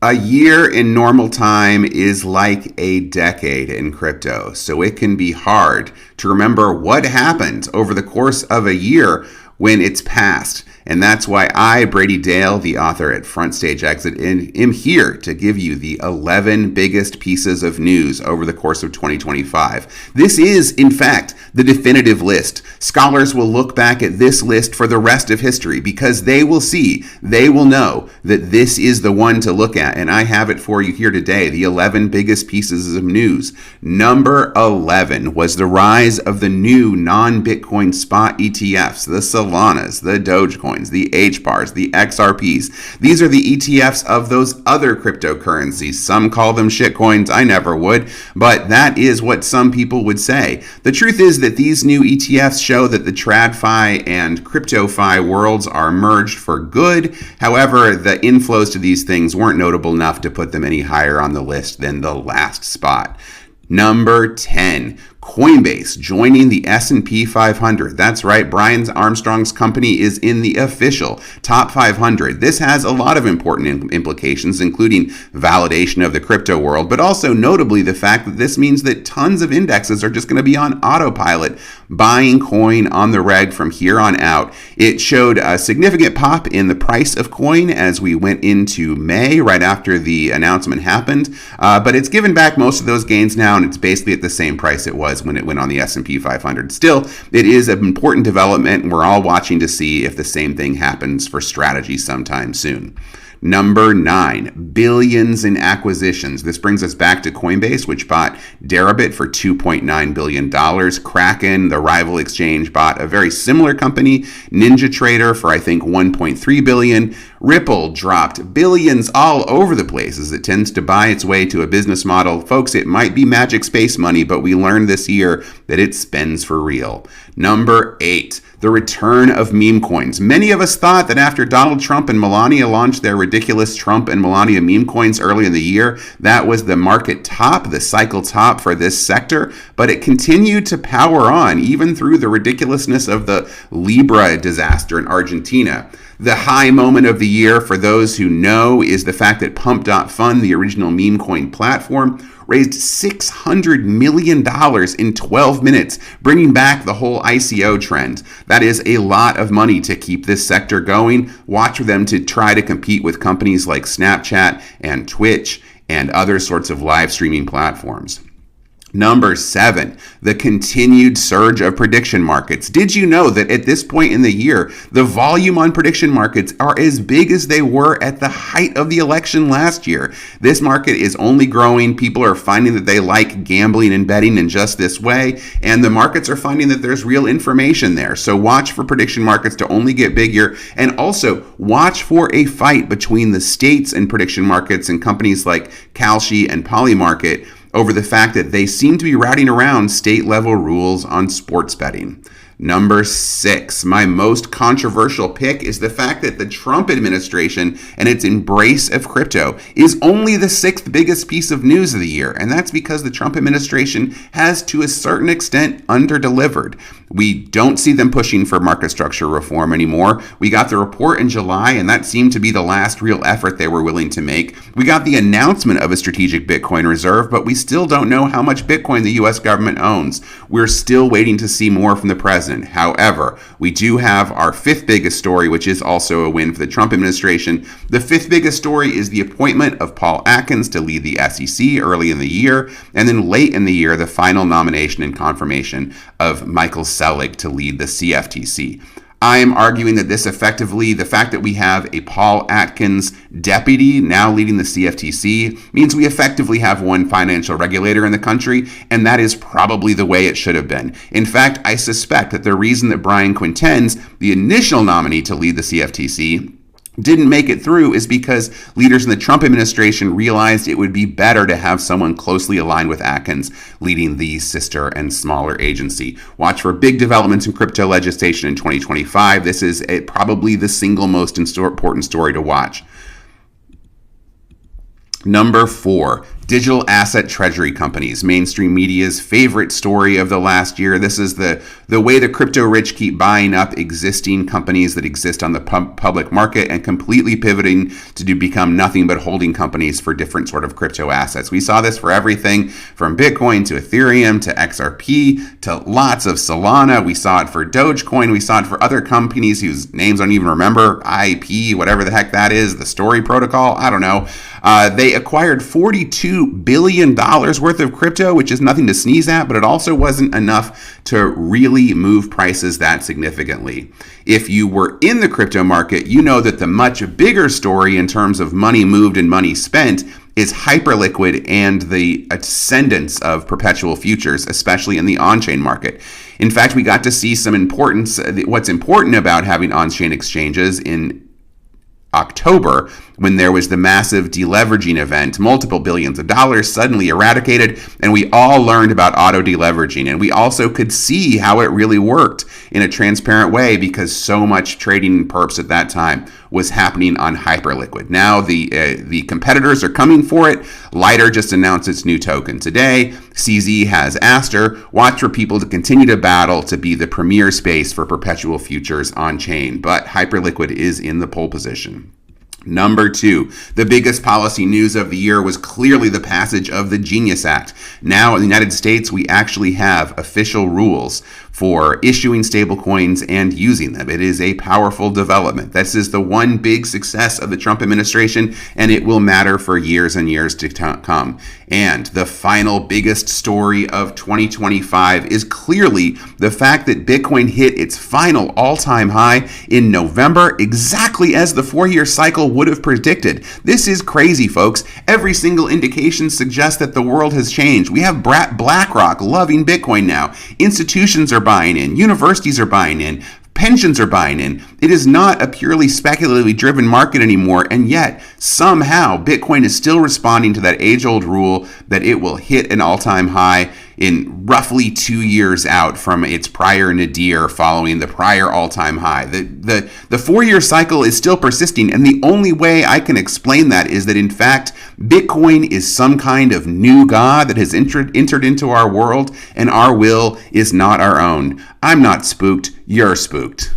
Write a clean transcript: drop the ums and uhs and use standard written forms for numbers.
A year in normal time is like a decade in crypto, so it can be hard to remember what happened over the course of a year when it's past. And that's why I, Brady Dale, the author at Front Stage Exit, am here to give you the 11 biggest pieces of news over the course of 2025. This is, in fact, the definitive list. Scholars will look back at this list for the rest of history because they will know that this is the one to look at. And I have it for you here today, the 11 biggest pieces of news. Number 11 was the rise of the new non-Bitcoin spot ETFs, the Solanas, the Dogecoins, the HBARs, the XRPs. These are the ETFs of those other cryptocurrencies. Some call them shitcoins. I never would, but that is what some people would say. The truth is that these new ETFs show that the TradFi and CryptoFi worlds are merged for good. However, the inflows to these things weren't notable enough to put them any higher on the list than the last spot. Number 10, Coinbase joining the S&P 500. That's right, Brian Armstrong's company is in the official top 500. This has a lot of important implications, including validation of the crypto world, but also notably the fact that this means that tons of indexes are just going to be on autopilot, buying coin on the reg from here on out. It showed a significant pop in the price of coin as we went into May, right after the announcement happened, but it's given back most of those gains now, and it's basically at the same price it was when it went on the S&P 500. Still, it is an important development, and we're all watching to see if the same thing happens for strategy sometime soon. Number 9, billions in acquisitions. This brings us back to Coinbase, which bought Deribit for $2.9 billion. Kraken, the rival exchange, bought a very similar company, NinjaTrader, for I think $1.3 billion. Ripple dropped billions all over the place as it tends to buy its way to a business model. Folks, it might be magic space money, but we learned this year that it spends for real. Number 8, the return of meme coins. Many of us thought that after Donald Trump and Melania launched their ridiculous Trump and Melania meme coins early in the year, that was the market top, the cycle top for this sector, but it continued to power on even through the ridiculousness of the Libra disaster in Argentina. The high moment of the year, for those who know, is the fact that Pump.Fund, the original meme coin platform, raised $600 million in 12 minutes, bringing back the whole ICO trend. That is a lot of money to keep this sector going. Watch for them to try to compete with companies like Snapchat and Twitch and other sorts of live streaming platforms. Number 7, the continued surge of prediction markets. Did you know that at this point in the year, the volume on prediction markets are as big as they were at the height of the election last year? This market is only growing. People are finding that they like gambling and betting in just this way, and the markets are finding that there's real information there. So watch for prediction markets to only get bigger, and also watch for a fight between the states and prediction markets and companies like Kalshi and Polymarket over the fact that they seem to be routing around state-level rules on sports betting. Number 6, my most controversial pick is the fact that the Trump administration and its embrace of crypto is only the 6th biggest piece of news of the year, and that's because the Trump administration has, to a certain extent, under-delivered. We don't see them pushing for market structure reform anymore. We got the report in July, and that seemed to be the last real effort they were willing to make. We got the announcement of a strategic Bitcoin reserve, but we still don't know how much Bitcoin the U.S. government owns. We're still waiting to see more from the president. However, we do have our 5th biggest story, which is also a win for the Trump administration. The 5th biggest story is the appointment of Paul Atkins to lead the SEC early in the year, and then late in the year, the final nomination and confirmation of Michael Selig to lead the CFTC. I am arguing that this effectively, the fact that we have a Paul Atkins deputy now leading the CFTC, means we effectively have one financial regulator in the country, and that is probably the way it should have been. In fact, I suspect that the reason that Brian Quintenz, the initial nominee to lead the CFTC, didn't make it through is because leaders in the Trump administration realized it would be better to have someone closely aligned with Atkins leading the sister and smaller agency. Watch for big developments in crypto legislation in 2025. This is probably the single most important story to watch. Number 4, Digital asset treasury companies, mainstream media's favorite story of the last year. This is the way the crypto rich keep buying up existing companies that exist on the public market and completely pivoting to become nothing but holding companies for different sort of crypto assets. We saw this for everything from Bitcoin to Ethereum to XRP to lots of Solana. We saw it for Dogecoin. We saw it for other companies whose names I don't even remember, IP, whatever the heck that is, the Story Protocol, I don't know. They acquired $42 billion worth of crypto, which is nothing to sneeze at, but it also wasn't enough to really move prices that significantly. If you were in the crypto market, you know that the much bigger story in terms of money moved and money spent is hyperliquid and the ascendance of perpetual futures, especially in the on-chain market. In fact, we got to see some importance, what's important about having on-chain exchanges in October, when there was the massive deleveraging event, multiple billions of dollars suddenly eradicated, and we all learned about auto deleveraging. And we also could see how it really worked in a transparent way because so much trading in perps at that time was happening on Hyperliquid. Now the competitors are coming for it. Lighter just announced its new token today. CZ has Aster. Watch for people to continue to battle to be the premier space for perpetual futures on chain, but Hyperliquid is in the pole position. Number 2, the biggest policy news of the year was clearly the passage of the Genius Act. Now in the United States, we actually have official rules for issuing stablecoins and using them. It is a powerful development. This is the one big success of the Trump administration, and it will matter for years and years to come. And the final biggest story of 2025 is clearly the fact that Bitcoin hit its final all-time high in November, exactly as the 4-year cycle would have predicted. This is crazy, folks. Every single indication suggests that the world has changed. We have BlackRock loving Bitcoin now. Institutions are buying in. Universities are buying in. Pensions are buying in. It is not a purely speculatively driven market anymore, and yet somehow Bitcoin is still responding to that age-old rule that it will hit an all-time high in roughly 2 years out from its prior nadir following the prior all-time high. The 4-year cycle is still persisting, and the only way I can explain that is that, in fact, Bitcoin is some kind of new god that has entered into our world, and our will is not our own. I'm not spooked. You're spooked.